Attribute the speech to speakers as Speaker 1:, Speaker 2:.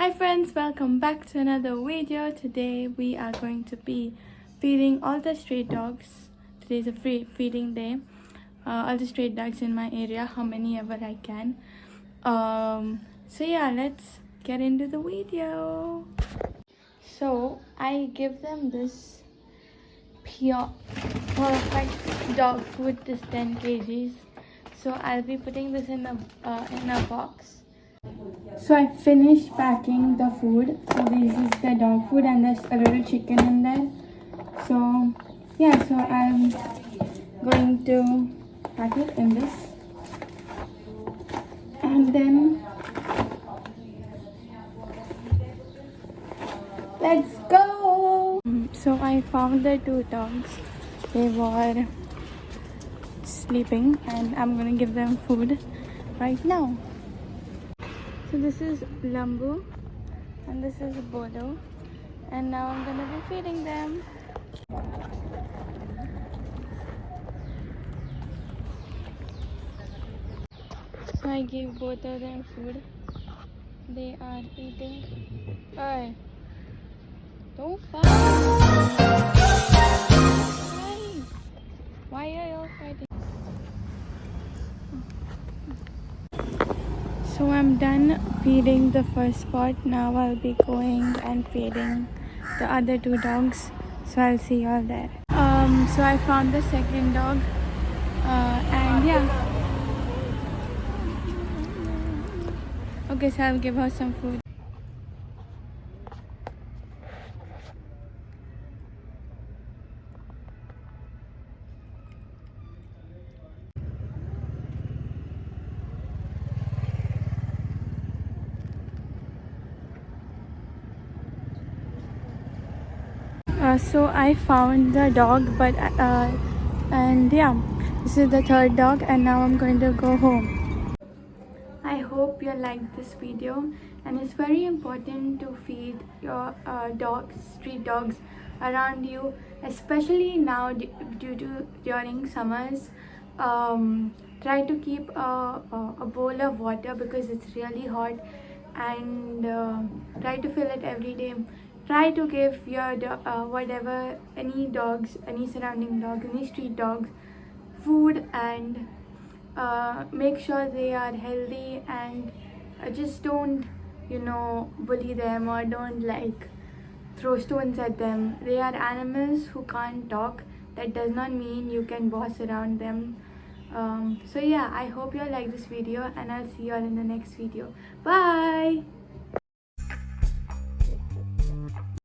Speaker 1: Hi friends, welcome back to another video. Today we are going to be feeding all the stray dogs. Today is a free feeding day. All the stray dogs in my area, how many ever I can. So yeah, let's get into the video. So I give them this pure perfect dog food, this 10 kgs. So I'll be putting this in a box. So I finished packing the food. So this is the dog food and there's a little chicken in there. So yeah, so I'm going to pack it in this. And then let's go. So I found the two dogs. They were sleeping and I'm gonna give them food right now. So this is Lambu and this is Bolo, and now I'm gonna be feeding them. So I gave both of them food. They are eating. Alright, don't fight. Why are you all fighting? So I'm done feeding the first pot. Now I'll be going and feeding the other two dogs. So I'll see you all there. So I found the second dog, and yeah. Okay, so I'll give her some food. So I found the dog, but and yeah, this is the third dog, and now I'm going to go home. I hope you liked this video, and it's very important to feed your dogs, street dogs around you, especially now due to during summers. Try to keep a bowl of water because it's really hot, and try to fill it every day. Try to give your whatever, any dogs, any surrounding dogs, any street dogs food, and make sure they are healthy, and just don't bully them or don't like throw stones at them. They are animals who can't talk. That does not mean you can boss around them. So yeah, I hope you all like this video, and I'll see you all in the next video. Bye.